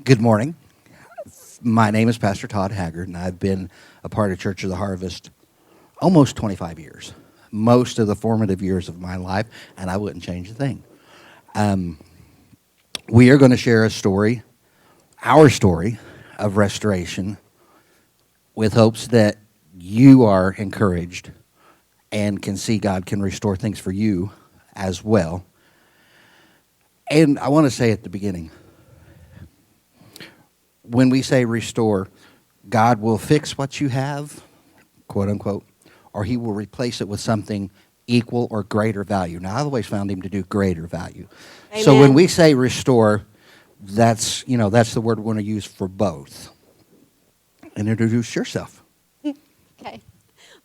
Good morning. My name is Pastor Todd Haggard, and I've been a part of Church of the Harvest almost 25 years, most of the formative years of my life, and I wouldn't change a thing. Um, we are going to share a story, our story of restoration, with hopes that you are encouraged and can see God can restore things for you as well. And I want to say at the beginning, when we say restore, God will fix what you have, quote unquote, or he will replace it with something equal or greater value. Now, I've always found him to do greater value. Amen. So when we say restore, that's the word we're going to use for both. And introduce yourself. Okay.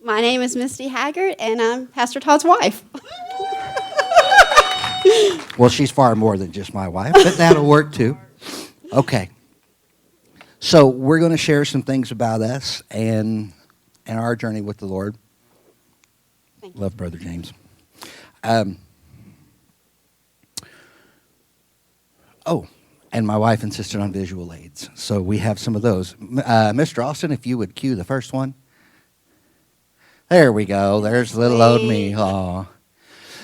My name is Misty Haggard, and I'm Pastor Todd's wife. Well, she's far more than just my wife, but that'll work too. Okay. So we're going to share some things about us and our journey with the Lord. Thank you. Love Brother James. Um, and my wife insisted on visual aids, so we have some of those. Mr. Austin, if you would cue the first one. There we go. There's little old me. Aw.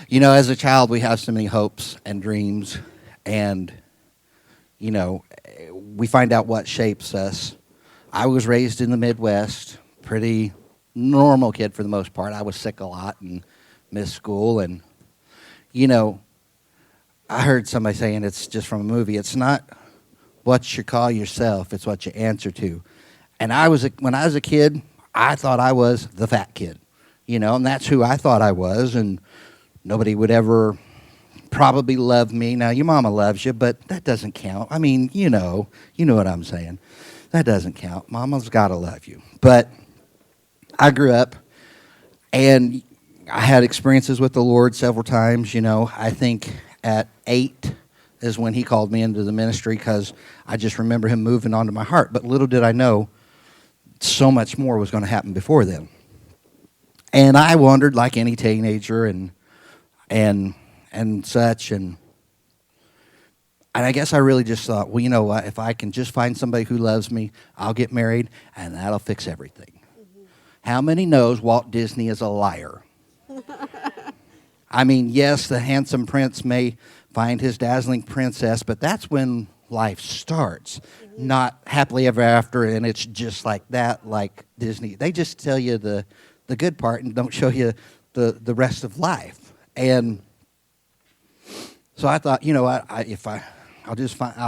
You know, as a child, we have so many hopes and dreams, and, you know, we find out what shapes us. I was raised in the Midwest, pretty normal kid for the most part. I was sick a lot and missed school, and, you know, I heard somebody saying it's just from a movie. It's not what you call yourself, it's what you answer to. And when I was a kid, I thought I was the fat kid, you know, and that's who I thought I was, and nobody would ever probably love me. Now, your mama loves you, but that doesn't count. I mean, you know what I'm saying. That doesn't count. Mama's got to love you. But I grew up, and I had experiences with the Lord several times. You know, I think at 8 is when he called me into the ministry because I just remember him moving onto my heart. But little did I know so much more was going to happen before then. And I wondered like any teenager and such, and I guess I really just thought, well, you know what, if I can just find somebody who loves me, I'll get married, and that'll fix everything. Mm-hmm. How many knows Walt Disney is a liar? I mean, yes, the handsome prince may find his dazzling princess, but that's when life starts, not happily ever after, and it's just like that, like Disney. They just tell you the good part and don't show you the rest of life. And so I thought, you know what, I'll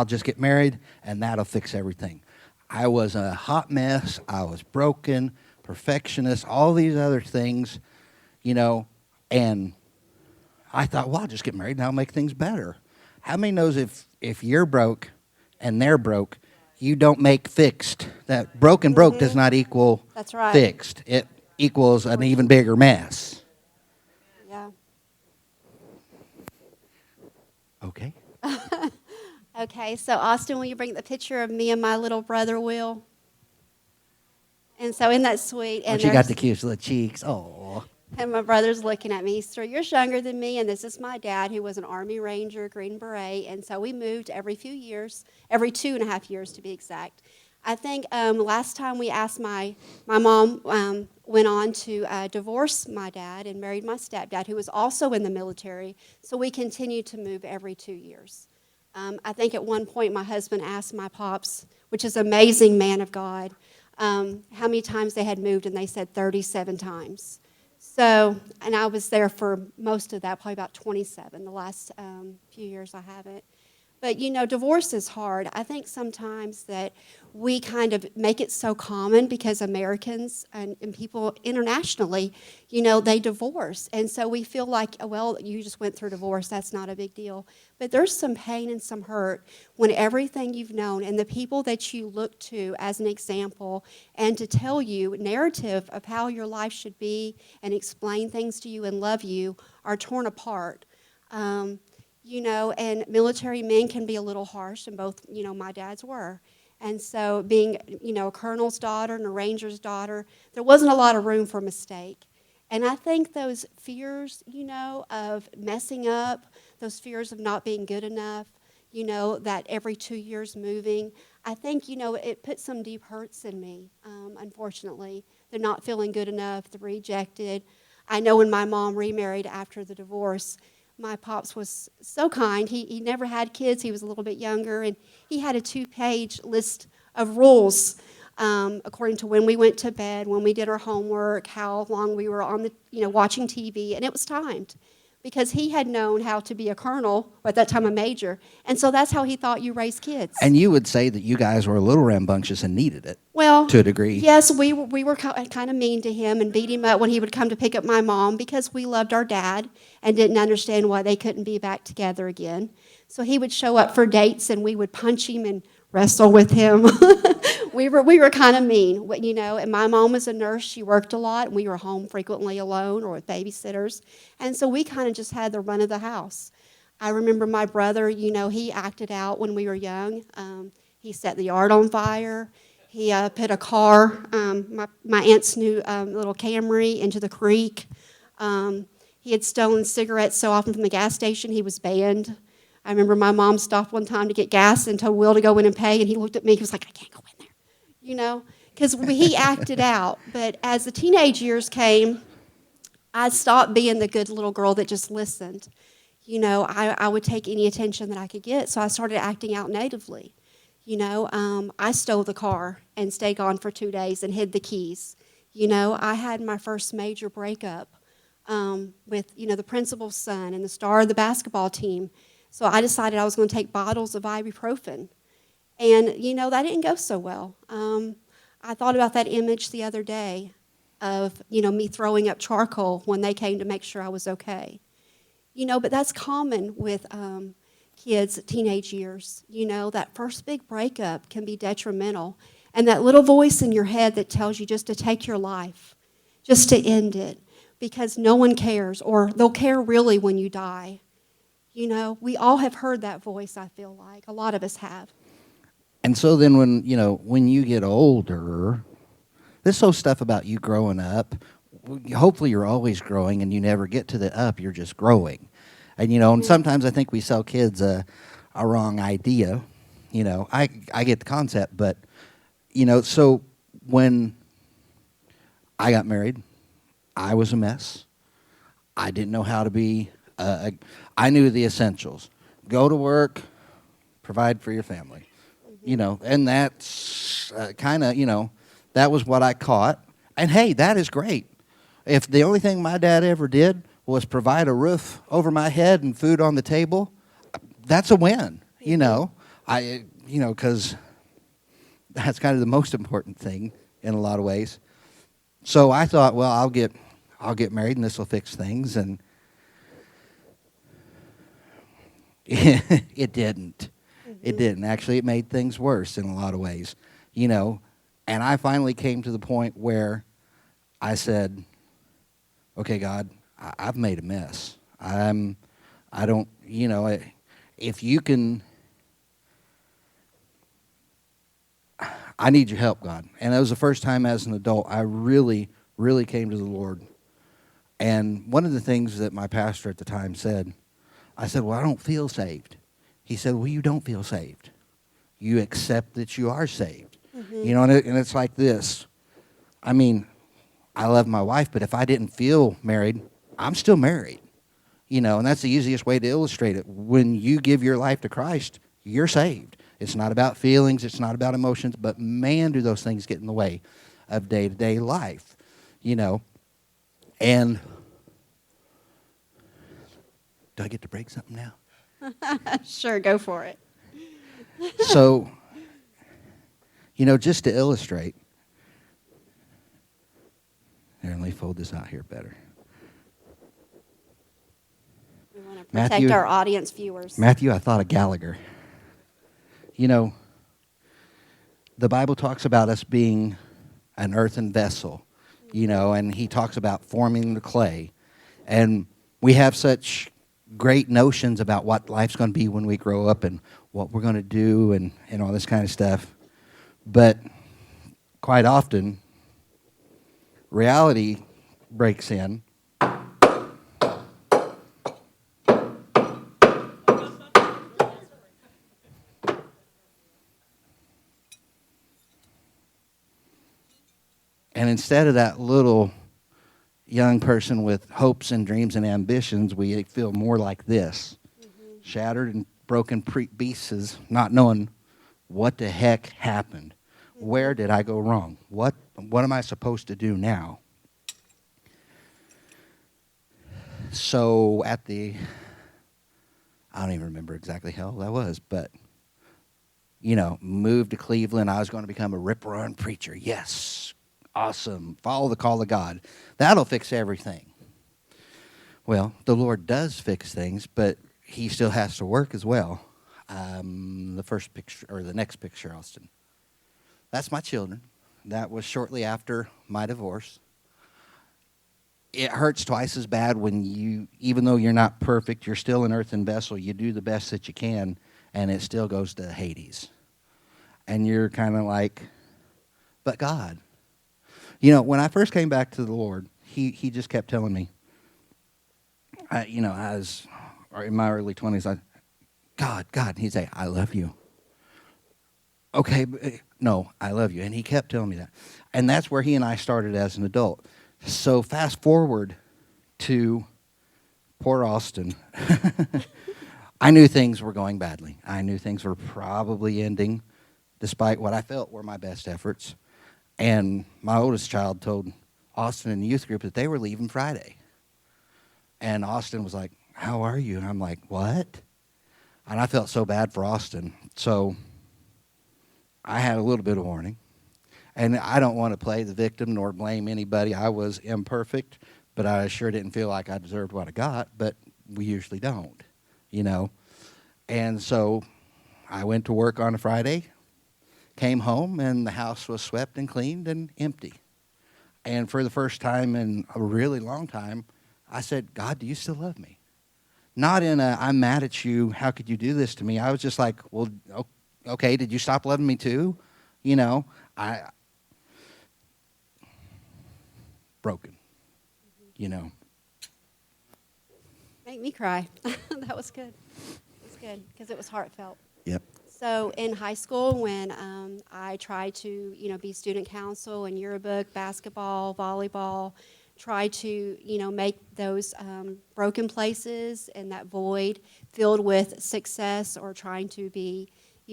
just get married, and that'll fix everything. I was a hot mess. I was broken, perfectionist, all these other things, you know, and I thought, well, I'll just get married and I'll make things better. How many knows if you're broke and they're broke, you don't make fixed? That broke does not equal That's right. fixed. It equals an even bigger mess. Yeah. Okay. Okay, so Austin, will you bring the picture of me and my little brother, Will? And so isn't that sweet? And And she got the there's- cutest little cheeks. Oh. And my brother's looking at me. He's 3 years younger than me, and this is my dad, who was an Army Ranger, Green Beret. And so we moved every few years, every 2.5 years to be exact. I think last time we asked my mom went on to divorce my dad and married my stepdad, who was also in the military. So we continued to move every 2 years. I think at one point my husband asked my pops, which is an amazing man of God, how many times they had moved, and they said 37 times. So, and I was there for most of that, probably about 27. The last few years I haven't. But, you know, divorce is hard. I think sometimes that we kind of make it so common because Americans and people internationally, you know, they divorce. And so we feel like, oh, well, you just went through divorce. That's not a big deal. But there's some pain and some hurt when everything you've known and the people that you look to as an example and to tell you narrative of how your life should be and explain things to you and love you are torn apart. You know, and military men can be a little harsh, and both, you know, my dads were. And so being, you know, a colonel's daughter and a ranger's daughter, there wasn't a lot of room for mistake. And I think those fears, you know, of messing up, those fears of not being good enough, that every 2 years moving. I think, it put some deep hurts in me, unfortunately. They're not feeling good enough, they're rejected. I know when my mom remarried after the divorce, my pops was so kind. He never had kids, he was a little bit younger, and he had a 2-page list of rules according to when we went to bed, when we did our homework, how long we were on watching TV, and it was timed because he had known how to be a colonel, or at that time a major, and so that's how he thought you raised kids. And you would say that you guys were a little rambunctious and needed it, Well, to a degree. yes, we were kind of mean to him and beat him up when he would come to pick up my mom because we loved our dad and didn't understand why they couldn't be back together again. So he would show up for dates and we would punch him and wrestle with him. we were kind of mean, and my mom was a nurse. She worked a lot, and we were home frequently alone or with babysitters. And so we kind of just had the run of the house. I remember my brother, he acted out when we were young. He set the yard on fire. He put a car, my aunt's new little Camry, into the creek. He had stolen cigarettes so often from the gas station, he was banned. I remember my mom stopped one time to get gas and told Will to go in and pay, and he looked at me, he was like, I can't go in there, because he acted out. But as the teenage years came, I stopped being the good little girl that just listened. I would take any attention that I could get, so I started acting out natively. I stole the car and stayed gone for 2 days and hid the keys. I had my first major breakup with, the principal's son and the star of the basketball team. So I decided I was going to take bottles of ibuprofen. And, that didn't go so well. I thought about that image the other day of, me throwing up charcoal when they came to make sure I was okay. But that's common with kids, teenage years. That first big breakup can be detrimental. And that little voice in your head that tells you just to take your life, just to end it, because no one cares, or they'll care really when you die. We all have heard that voice, I feel like. A lot of us have. And so then when you get older, this whole stuff about you growing up, hopefully you're always growing and you never get to the up, you're just growing. And, and sometimes I think we sell kids a wrong idea. I get the concept, but, so when I got married, I was a mess. I didn't know how to be, I knew the essentials. Go to work, provide for your family. And that's kind of, that was what I caught. And hey, that is great. If the only thing my dad ever did was provide a roof over my head and food on the table, that's a win, because that's kind of the most important thing in a lot of ways. So I thought, well, I'll get married and this will fix things, and it didn't. It didn't. Actually, it made things worse in a lot of ways, And I finally came to the point where I said, okay, God, I've made a mess. I don't, if you can, I need your help, God. And that was the first time as an adult I really, really came to the Lord. And one of the things that my pastor at the time said, I said, well, I don't feel saved. He said, well, you don't feel saved. You accept that you are saved. And it's like this. I mean, I love my wife, but if I didn't feel married, I'm still married. And that's the easiest way to illustrate it. When you give your life to Christ, you're saved. It's not about feelings, it's not about emotions, but man, do those things get in the way of day-to-day life, And do I get to break something now? Sure, go for it. So, just to illustrate, here, let me fold this out here better. We want to protect our audience viewers. Matthew, I thought of Gallagher. The Bible talks about us being an earthen vessel, and he talks about forming the clay. And we have such great notions about what life's going to be when we grow up and what we're going to do and all this kind of stuff. But quite often, reality breaks in. And instead of that little young person with hopes and dreams and ambitions, we feel more like this, shattered and broken pieces, not knowing what the heck happened. Where did I go wrong? What am I supposed to do now? So I don't even remember exactly how that was, but, moved to Cleveland. I was going to become a rip-roaring preacher. Yes, awesome. Follow the call of God. That'll fix everything. Well, the Lord does fix things, but he still has to work as well. The first picture, or the next picture, Austin. That's my children. That was shortly after my divorce. It hurts twice as bad when even though you're not perfect, you're still an earthen vessel. You do the best that you can, and it still goes to Hades. And you're kind of like, but God. When I first came back to the Lord, he just kept telling me, I was in my early 20s, God, he'd say, I love you. Okay, no, I love you. And he kept telling me that. And that's where he and I started as an adult. So fast forward to poor Austin. I knew things were going badly. I knew things were probably ending, despite what I felt were my best efforts. And my oldest child told Austin in the youth group that they were leaving Friday. And Austin was like, how are you? And I'm like, what? And I felt so bad for Austin. So I had a little bit of warning. And I don't want to play the victim nor blame anybody. I was imperfect, but I sure didn't feel like I deserved what I got, but we usually don't, And so I went to work on a Friday, came home, and the house was swept and cleaned and empty. And for the first time in a really long time, I said, God, do you still love me? Not in a, I'm mad at you, how could you do this to me? I was just like, well, okay, did you stop loving me too? Broken, Make me cry. That was good. It was good because it was heartfelt. Yep. So in high school, when I tried to, be student council and yearbook, basketball, volleyball, try to, make those broken places and that void filled with success, or trying to be,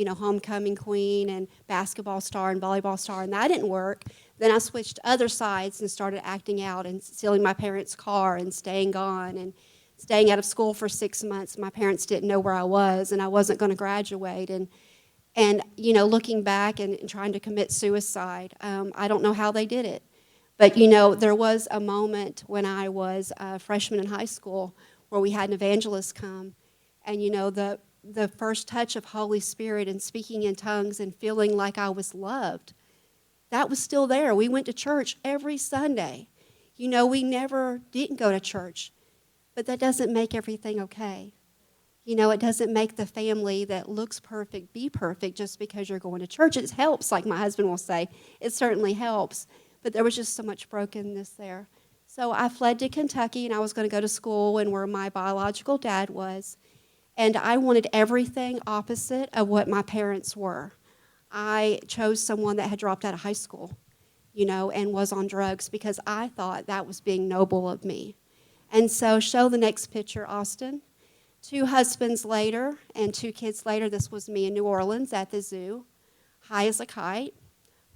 homecoming queen and basketball star and volleyball star, and that didn't work. Then I switched to other sides and started acting out and stealing my parents' car and staying gone and staying out of school for 6 months. My parents didn't know where I was, and I wasn't going to graduate. And looking back and trying to commit suicide, I don't know how they did it. But, there was a moment when I was a freshman in high school where we had an evangelist come. And, the first touch of Holy Spirit and speaking in tongues and feeling like I was loved, that was still there. We went to church every Sunday. We never didn't go to church. But that doesn't make everything okay. It doesn't make the family that looks perfect be perfect just because you're going to church. It helps, like my husband will say. It certainly helps. But there was just so much brokenness there. So I fled to Kentucky, and I was going to go to school and where my biological dad was. And I wanted everything opposite of what my parents were. I chose someone that had dropped out of high school, and was on drugs because I thought that was being noble of me. And so show the next picture, Austin. 2 husbands later and 2 kids later, this was me in New Orleans at the zoo, high as a kite.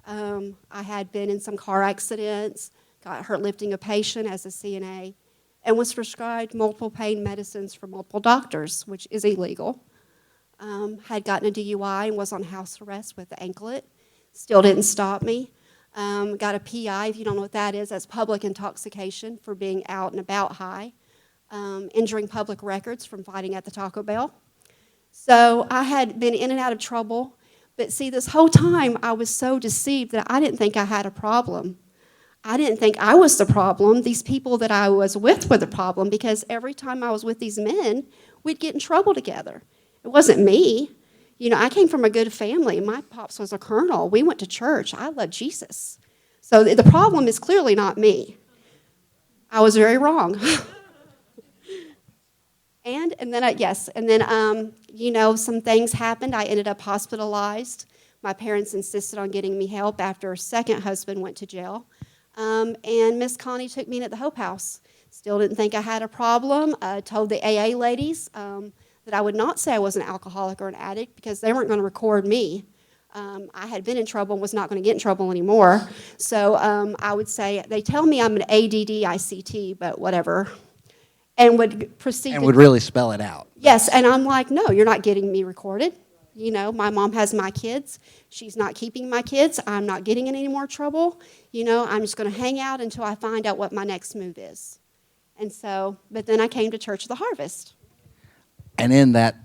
I had been in some car accidents, got hurt lifting a patient as a CNA, and was prescribed multiple pain medicines from multiple doctors, which is illegal. Had gotten a DUI and was on house arrest with the anklet. Still didn't stop me. Got a PI, if you don't know what that is, that's public intoxication for being out and about high. Injuring public records from fighting at the Taco Bell. So I had been in and out of trouble. But see, this whole time I was so deceived that I didn't think I had a problem. I didn't think I was the problem. These people that I was with were the problem, because every time I was with these men, we'd get in trouble together. It wasn't me. I came from a good family. My pops was a colonel. We went to church. I love Jesus. So the problem is clearly not me. I was very wrong. And then some things happened. I ended up hospitalized. My parents insisted on getting me help after a second husband went to jail. And Miss Connie took me in at the Hope House. Still didn't think I had a problem. Told the AA ladies that I would not say I was an alcoholic or an addict because they weren't going to record me. I had been in trouble and was not going to get in trouble anymore. So I would say, they tell me I'm an ADDICT, but whatever. And would proceed And would really spell it out. Yes, and I'm like, no, you're not getting me recorded. You know, my mom has my kids. She's not keeping my kids. I'm not getting in any more trouble. You know, I'm just going to hang out until I find out what my next move is. And so, but then I came to Church of the Harvest. And in that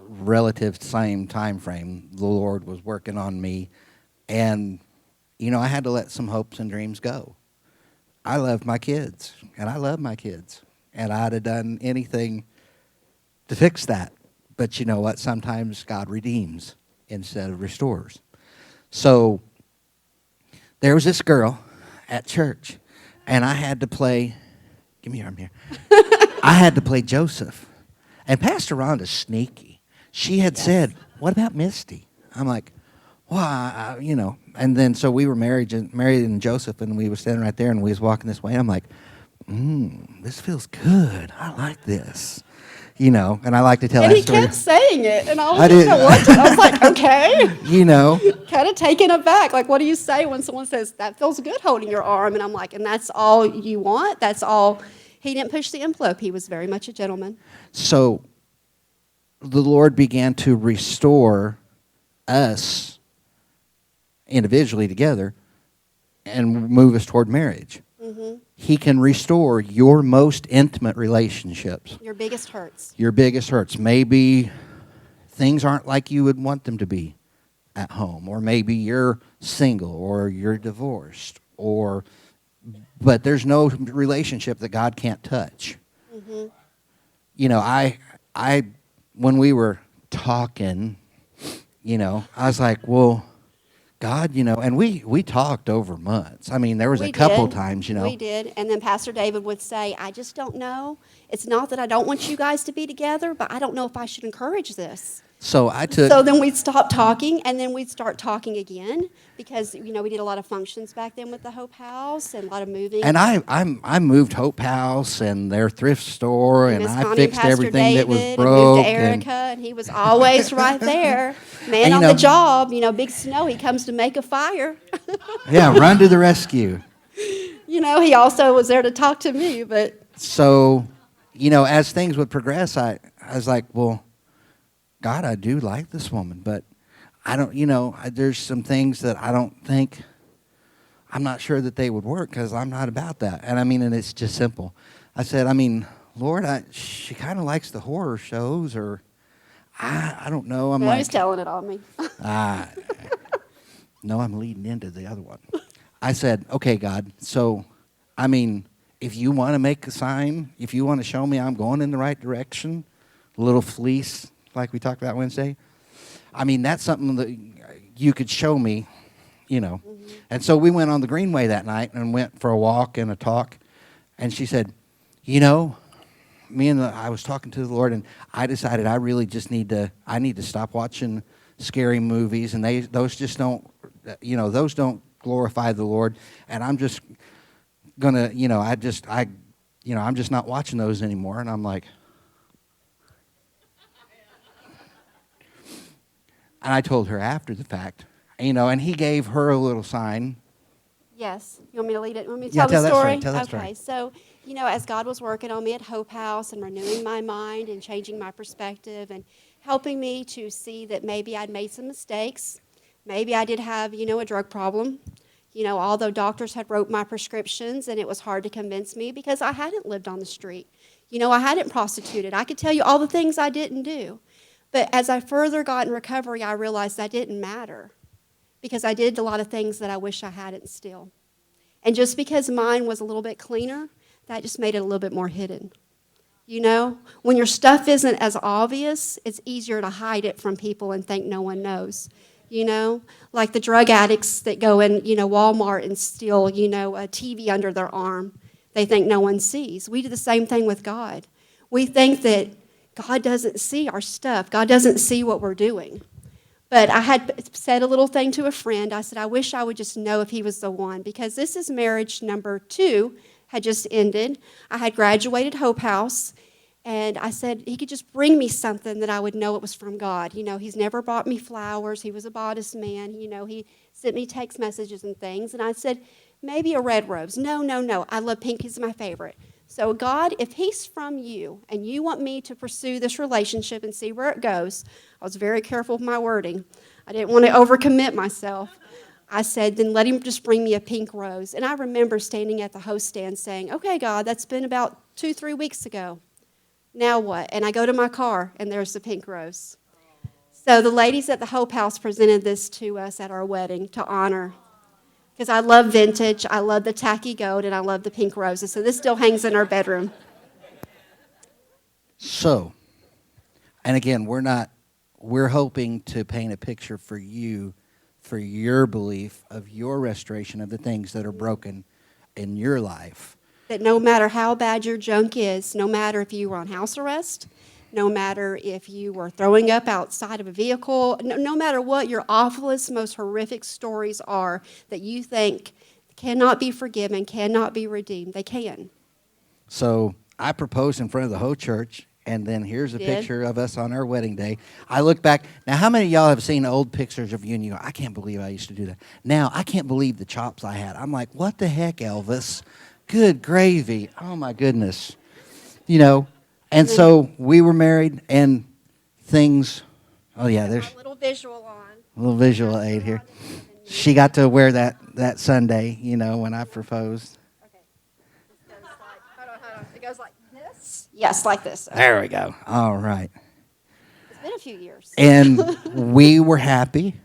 relative same time frame, the Lord was working on me. And, you know, I had to let some hopes and dreams go. I love my kids, and I love my kids. And I'd have done anything to fix that. But you know what? Sometimes God redeems instead of restores. So there was this girl at church, and I had to play, give me your arm here. I had to play Joseph. And Pastor Rhonda's sneaky. She had said, what about Misty? I'm like, well, you know. And then so we were married in Joseph, and we were standing right there, and we was walking this way. And I'm like, this feels good. I like this. You know, and I like to tell and that he story. kept saying it, and I was I just did. watching. I was like, okay. You know. Kind of taken aback. Like, what do you say when someone says, that feels good holding your arm? And I'm like, and that's all you want? That's all? He didn't push the envelope. He was very much a gentleman. So the Lord began to restore us individually together and move us toward marriage. Mm-hmm. He can restore your most intimate relationships. Your biggest hurts. Your biggest hurts. Maybe things aren't like you would want them to be at home, or maybe you're single, or you're divorced, but there's no relationship that God can't touch. Mm-hmm. You know, I when we were talking, you know, I was like, well, God, you know, and we talked over months. I mean, there was a couple times, you know. We did. And then Pastor David would say, I just don't know. It's not that I don't want you guys to be together, but I don't know if I should encourage this. So So then we'd stop talking, and then we'd start talking again because, you know, we did a lot of functions back then with the Hope House and a lot of moving. And I moved Hope House and their thrift store, and Miss I Connie, fixed Pastor everything David, that was and broke. moved to Erica, and he was always right there. Man And, on you the know, job, you know, big snow, he comes to make a fire. Yeah, run to the rescue. You know, he also was there to talk to me, but. So, you know, as things would progress, I was like, well, God, I do like this woman, but I don't, you know, there's some things that I don't think, I'm not sure that they would work because I'm not about that. And I mean, and it's just simple. I said, I mean, Lord, she kind of likes the horror shows, or I don't know. I'm No, like, he's telling it on me. No, I'm leading into the other one. I said, okay, God, so, I mean, if you want to make a sign, if you want to show me I'm going in the right direction, little fleece, like we talked about Wednesday, I mean, that's something that you could show me, you know. Mm-hmm. And so we went on the Greenway that night and went for a walk and a talk. And she said, you know, I was talking to the Lord, and I decided I really just need to stop watching scary movies, and those just don't, you know, those don't glorify the Lord. And I'm just gonna, you know, I'm just not watching those anymore. And I'm like, and I told her after the fact, you know, and he gave her a little sign. Yes. You want me to lead it? You want me to Yeah, tell the story? Tell that story. Okay. So, you know, as God was working on me at Hope House and renewing my mind and changing my perspective and helping me to see that maybe I'd made some mistakes. Maybe I did have, you know, a drug problem. You know, although doctors had wrote my prescriptions, and it was hard to convince me because I hadn't lived on the street. You know, I hadn't prostituted. I could tell you all the things I didn't do. But as I further got in recovery, I realized that didn't matter because I did a lot of things that I wish I hadn't still. And just because mine was a little bit cleaner, that just made it a little bit more hidden. You know, when your stuff isn't as obvious, it's easier to hide it from people and think no one knows. You know, like the drug addicts that go in, you know, Walmart and steal, you know, a TV under their arm. They think no one sees. We do the same thing with God. We think that God doesn't see our stuff. God doesn't see what we're doing. But I had said a little thing to a friend. I said, I wish I would just know if he was the one, because this is marriage number 2, had just ended. I had graduated Hope House, and I said he could just bring me something that I would know it was from God. You know, he's never bought me flowers. He was a modest man. You know, he sent me text messages and things. And I said, maybe a red rose. No. I love pink. He's my favorite. So, God, if he's from you and you want me to pursue this relationship and see where it goes, I was very careful with my wording. I didn't want to overcommit myself. I said, then let him just bring me a pink rose. And I remember standing at the host stand saying, okay, God, that's been about 2-3 weeks ago. Now what? And I go to my car, and there's the pink rose. So the ladies at the Hope House presented this to us at our wedding to honor. Because I love vintage, I love the tacky gold, and I love the pink roses. So this still hangs in our bedroom. So, and again, we're hoping to paint a picture for you, for your belief of your restoration of the things that are broken in your life. That no matter how bad your junk is, no matter if you were on house arrest, no matter if you were throwing up outside of a vehicle, no matter what your awfulest, most horrific stories are that you think cannot be forgiven, cannot be redeemed, they can. So I proposed in front of the whole church, and then here's a picture of us on our wedding day. I look back. Now, how many of y'all have seen old pictures of you and you go, I can't believe I used to do that. Now, I can't believe the chops I had. I'm like, what the heck, Elvis? Good gravy. Oh, my goodness. You know, and so we were married, and things, oh, yeah, there's a little visual on. A little visual aid here. She got to wear that Sunday, you know, when I proposed. Okay. This goes like, hold on. It goes like this? Yes, like this. Okay. There we go. All right. It's been a few years. And we were happy,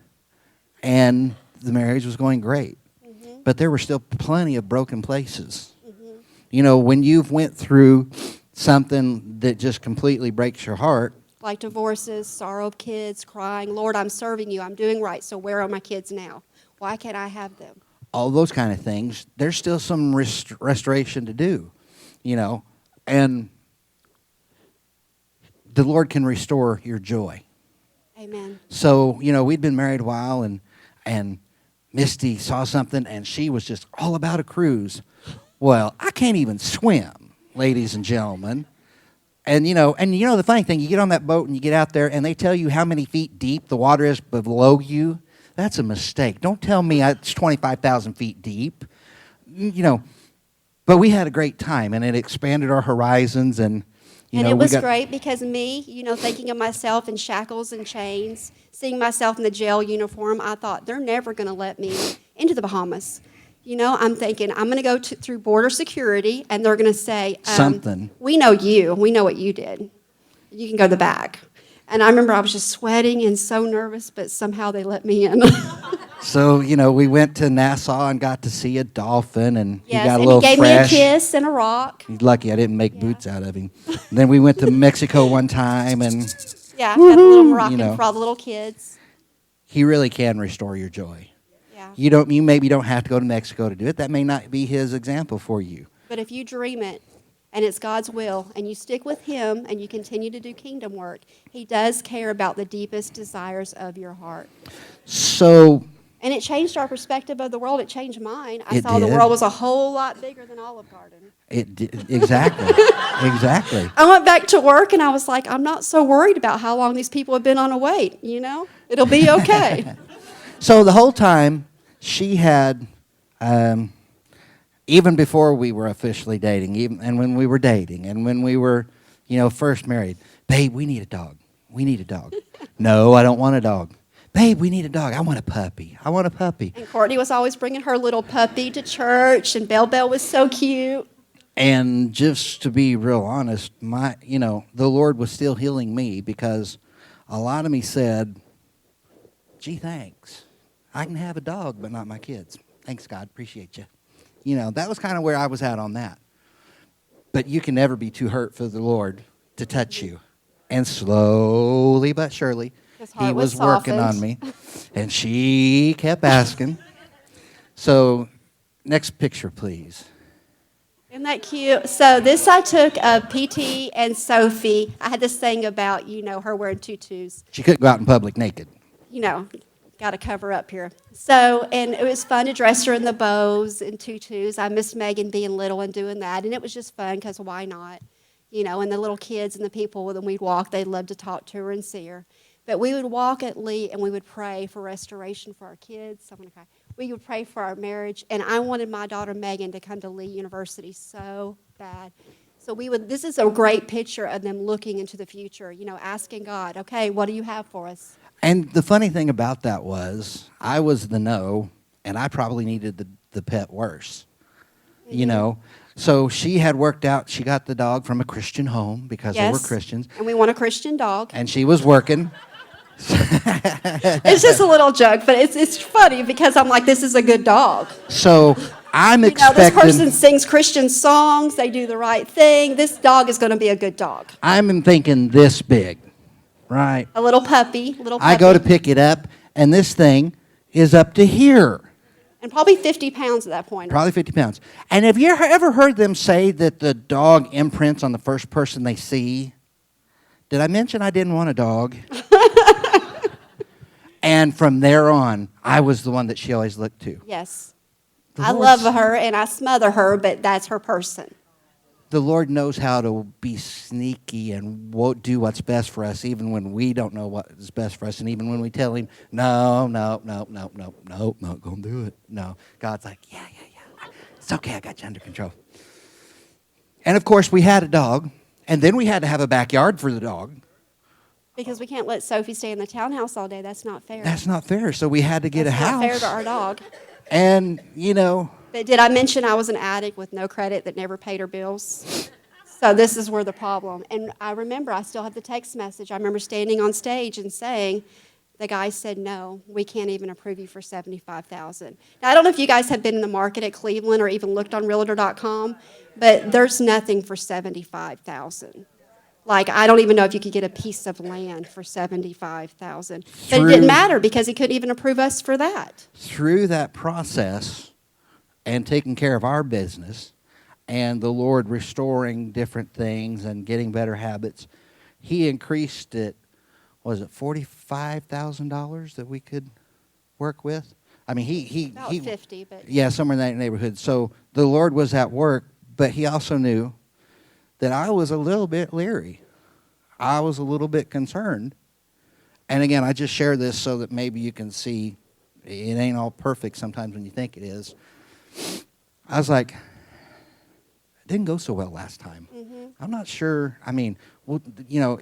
and the marriage was going great. Mm-hmm. But there were still plenty of broken places. Mm-hmm. You know, when you've went through something that just completely breaks your heart. Like divorces, sorrow of kids, crying, Lord, I'm serving you, I'm doing right, so where are my kids now? Why can't I have them? All those kind of things. There's still some restoration to do, you know. And the Lord can restore your joy. Amen. So, you know, we'd been married a while, and Misty saw something, and she was just all about a cruise. Well, I can't even swim, ladies and gentlemen. And you know the funny thing, you get on that boat and you get out there and they tell you how many feet deep the water is below you. That's a mistake. Don't tell me it's 25,000 feet deep. You know, but we had a great time, and it expanded our horizons, and it was great because me, thinking of myself in shackles and chains, seeing myself in the jail uniform, I thought they're never going to let me into the Bahamas. I'm thinking, I'm going to go through border security, and they're going to say, something. We know you. We know what you did. You can go to the back. And I remember I was just sweating and so nervous, but somehow they let me in. So, we went to Nassau and got to see a dolphin, and yes, he got a little fresh. He gave me a kiss and a rock. He's lucky I didn't make boots out of him. Then we went to Mexico one time, and yeah, got the little Moroccan for all the little kids. He really can restore your joy. Yeah. You maybe don't have to go to Mexico to do it. That may not be his example for you. But if you dream it, and it's God's will, and you stick with him, and you continue to do kingdom work, he does care about the deepest desires of your heart. So... And it changed our perspective of the world. It changed mine. I It saw did. the world was a whole lot bigger than Olive Garden. It did, exactly. Exactly. I went back to work, and I was like, I'm not so worried about how long these people have been on a wait, It'll be okay. So the whole time, she had, even before we were officially dating, and when we were dating, and when we were, first married, babe, we need a dog. We need a dog. No, I don't want a dog. Babe, we need a dog. I want a puppy. I want a puppy. And Courtney was always bringing her little puppy to church, and Belle was so cute. And just to be real honest, the Lord was still healing me, because a lot of me said, gee, thanks. I can have a dog, but not my kids. Thanks, God. Appreciate you. That was kind of where I was at on that. But you can never be too hurt for the Lord to touch you. And slowly but surely, he was working on me. And she kept asking. So, next picture, please. Isn't that cute? So this I took of PT and Sophie. I had this thing about, her wearing tutus. She couldn't go out in public naked. got to cover up here. So, and it was fun to dress her in the bows and tutus. I missed Megan being little and doing that, and it was just fun because why not? And the little kids and the people, when we'd walk, they'd love to talk to her and see her. But we would walk at Lee, and we would pray for restoration for our kids. I'm going to cry. We would pray for our marriage, and I wanted my daughter Megan to come to Lee University so bad. So this is a great picture of them looking into the future, asking God, okay, what do you have for us? And the funny thing about that was, I was the no, and I probably needed the pet worse. So she had worked out, she got the dog from a Christian home because they were Christians. And we want a Christian dog. And she was working. It's just a little joke, but it's funny because I'm like, this is a good dog. So I'm expecting... this person sings Christian songs, they do the right thing. This dog is going to be a good dog. I'm thinking this big, right? A little puppy, I go to pick it up, and this thing is up to here. And probably 50 pounds at that point. Probably 50 pounds. And have you ever heard them say that the dog imprints on the first person they see? Did I mention I didn't want a dog? And from there on, I was the one that she always looked to. Yes. I love her, and I smother her, but that's her person. The Lord knows how to be sneaky and won't do what's best for us, even when we don't know what is best for us, and even when we tell Him, no, not going to do it. No. God's like, yeah. It's okay, I got you under control. And, of course, we had a dog, and then we had to have a backyard for the dog. Because we can't let Sophie stay in the townhouse all day. That's not fair. That's not fair, so we had to get a house. That's not fair to our dog. And, But did I mention I was an addict with no credit that never paid her bills? So this is where the problem. And I remember, I still have the text message. I remember standing on stage and saying, the guy said, no, we can't even approve you for $75,000. Now, I don't know if you guys have been in the market at Cleveland or even looked on Realtor.com, but there's nothing for $75,000. Like, I don't even know if you could get a piece of land for $75,000. But it didn't matter because he couldn't even approve us for that. Through that process and taking care of our business and the Lord restoring different things and getting better habits, He increased it, was it $45,000 that we could work with? I mean, he About 50, but... Yeah, somewhere in that neighborhood. So the Lord was at work, but He also knew that I was a little bit leery. I was a little bit concerned. And again, I just share this so that maybe you can see it ain't all perfect sometimes when you think it is. I was like, it didn't go so well last time. Mm-hmm. I'm not sure. I mean, well,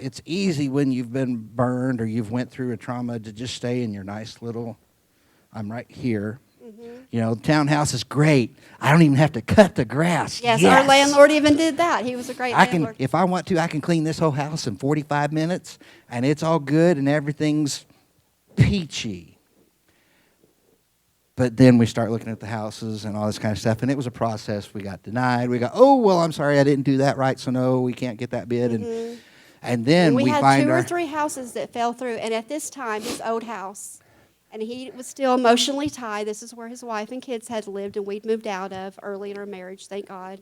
it's easy when you've been burned or you've went through a trauma to just stay in your nice little, I'm right here. Mm-hmm. The townhouse is great. I don't even have to cut the grass. Yes, our landlord even did that. He was a great landlord. If I want to, I can clean this whole house in 45 minutes, and it's all good, and everything's peachy. But then we start looking at the houses and all this kind of stuff, and it was a process. We got denied. We got, I'm sorry, I didn't do that right, so no, we can't get that bid. Mm-hmm. And then we had find two or three houses that fell through, and at this time, his old house, and he was still emotionally tied. This is where his wife and kids had lived, and we'd moved out of early in our marriage, thank God.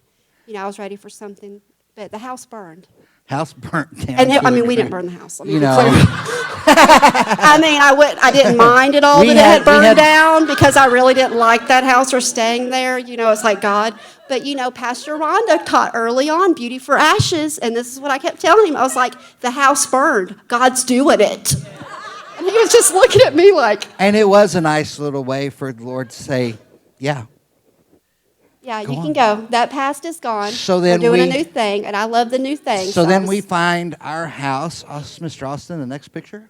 I was ready for something, but the house burned. House burnt down. And we didn't burn the house. I didn't mind at all that it had burned down because I really didn't like that house or staying there. It's like God. But, Pastor Rhonda taught early on beauty for ashes, and this is what I kept telling him. I was like, the house burned. God's doing it. And he was just looking at me like. And it was a nice little way for the Lord to say, yeah. Yeah, you can go. That past is gone. So then we're doing a new thing, and I love the new thing. So then we find our house. Mr. Austin, the next picture?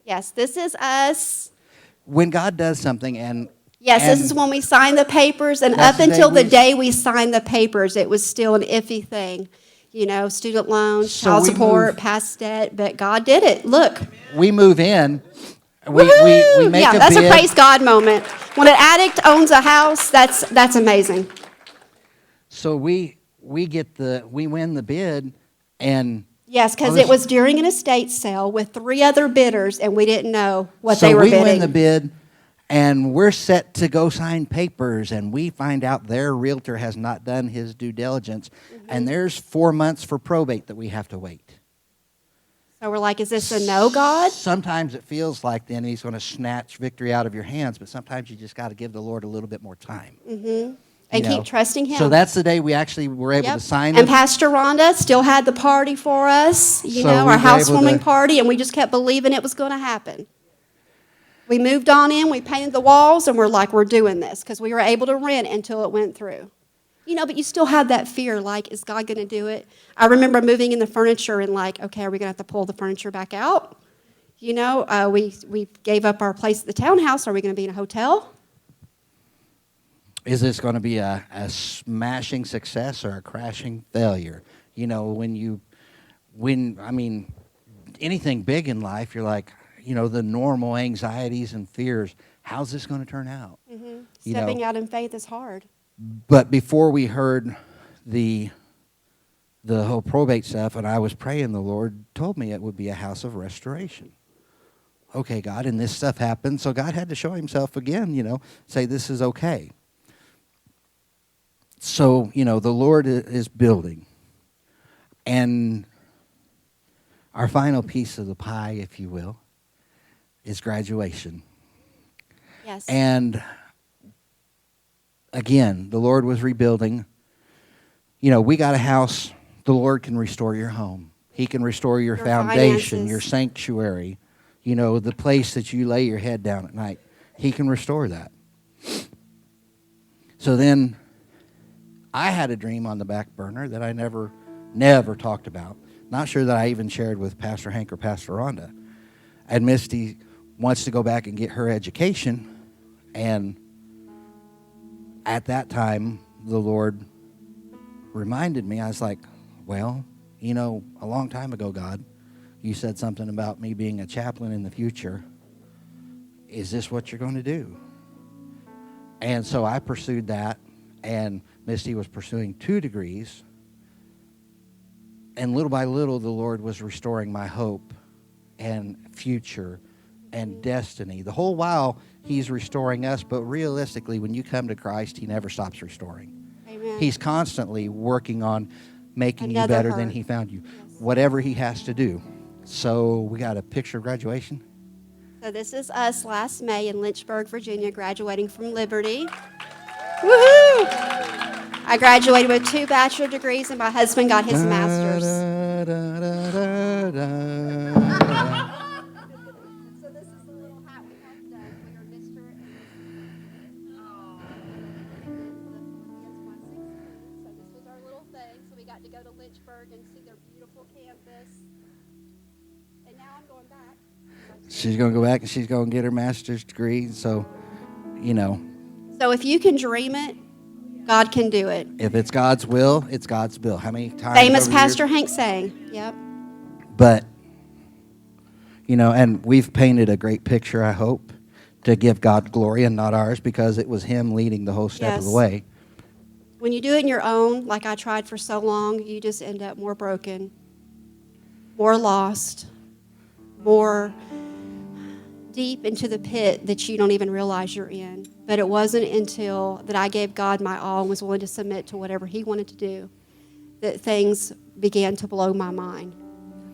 Yes, this is us. When God does something and... Yes, this is when we sign the papers, and up until the day we signed the papers, it was still an iffy thing. Student loans, child support, past debt, but God did it. Look. We move in. We make a bid. That's a praise God moment. When an addict owns a house, that's amazing. So we win the bid, and yes, because it was during an estate sale with 3 other bidders, and we didn't know what they were bidding. So we win the bid, and we're set to go sign papers, and we find out their realtor has not done his due diligence, and there's 4 months for probate that we have to wait. So we're like, is this a no, God? Sometimes it feels like the enemy's going to snatch victory out of your hands, but sometimes you just got to give the Lord a little bit more time. Mm-hmm. And keep trusting Him. So that's the day we actually were able to sign And it. Pastor Rhonda still had the party for us, our housewarming party, and we just kept believing it was going to happen. We moved on in, we painted the walls, and we're like, we're doing this because we were able to rent until it went through. But you still have that fear, like, is God going to do it? I remember moving in the furniture and like, okay, are we going to have to pull the furniture back out? We gave up our place at the townhouse. Are we going to be in a hotel? Is this going to be a smashing success or a crashing failure? Anything big in life, you're like, the normal anxieties and fears. How's this going to turn out? Mm-hmm. Stepping out in faith is hard. But before we heard the whole probate stuff, and I was praying, the Lord told me it would be a house of restoration. Okay, God, and this stuff happened, so God had to show Himself again, say this is okay. So, the Lord is building. And our final piece of the pie, if you will, is graduation. Yes. And again, the Lord was rebuilding. We got a house. The Lord can restore your home. He can restore your foundation, finances. your sanctuary, the place that you lay your head down at night. He can restore that. So then I had a dream on the back burner that I never talked about. Not sure that I even shared with Pastor Hank or Pastor Rhonda. And Misty wants to go back and get her education. And at that time, the Lord reminded me, I was like, well, a long time ago, God, you said something about me being a chaplain in the future. Is this what you're going to do? And so I pursued that, and Misty was pursuing 2 degrees. And little by little, the Lord was restoring my hope and future and destiny. The whole while, He's restoring us, but realistically, when you come to Christ, He never stops restoring. Amen. He's constantly working on making you better than He found you, whatever He has to do. So we got a picture of graduation. So this is us last May in Lynchburg, Virginia, graduating from Liberty. Woohoo! I graduated with 2 bachelor degrees, and my husband got his master's. So this is the little hat we have done for your Mr. So this was our little thing. So we got to go to Lynchburg and see their beautiful campus. And now I'm going back. She's going to go back and she's going to get her master's degree. So, So if you can dream it, God can do it. If it's God's will, it's God's will. How many times? Famous Pastor Hank saying. Yep. But, and we've painted a great picture, I hope, to give God glory and not ours, because it was Him leading the whole step of the way. When you do it in your own, like I tried for so long, you just end up more broken, more lost, more deep into the pit that you don't even realize you're in. But it wasn't until that I gave God my all and was willing to submit to whatever He wanted to do that things began to blow my mind.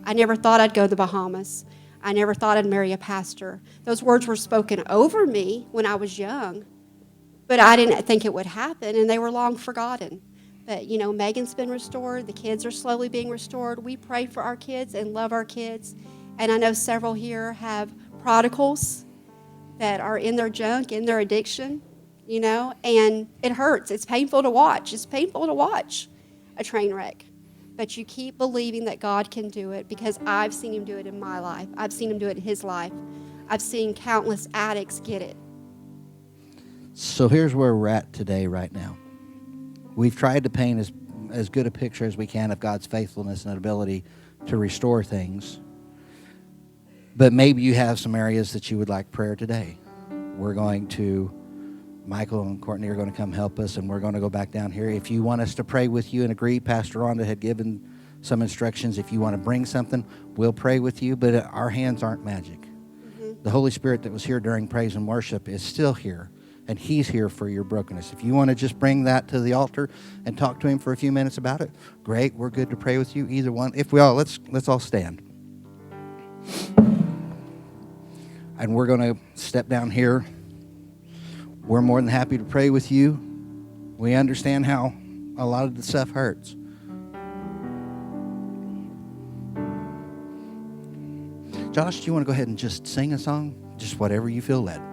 I never thought I'd go to the Bahamas. I never thought I'd marry a pastor. Those words were spoken over me when I was young, but I didn't think it would happen, and they were long forgotten. But, Megan's been restored. The kids are slowly being restored. We pray for our kids and love our kids. And I know several here have prodigals that are in their junk, in their addiction, and it hurts. It's painful to watch. It's painful to watch a train wreck. But you keep believing that God can do it, because I've seen Him do it in my life. I've seen Him do it in His life. I've seen countless addicts get it. So here's where we're at today, right now. We've tried to paint as good a picture as we can of God's faithfulness and ability to restore things. But maybe you have some areas that you would like prayer today. Michael and Courtney are going to come help us, and we're going to go back down here. If you want us to pray with you and agree, Pastor Rhonda had given some instructions. If you want to bring something, we'll pray with you, but our hands aren't magic. Mm-hmm. The Holy Spirit that was here during praise and worship is still here, and He's here for your brokenness. If you want to just bring that to the altar and talk to Him for a few minutes about it, great. We're good to pray with you, either one. If we all, let's all stand. and we're going to step down here. We're more than happy to pray with you. We understand how a lot of the stuff hurts. Josh, do you want to go ahead and just sing a song? Just whatever you feel led.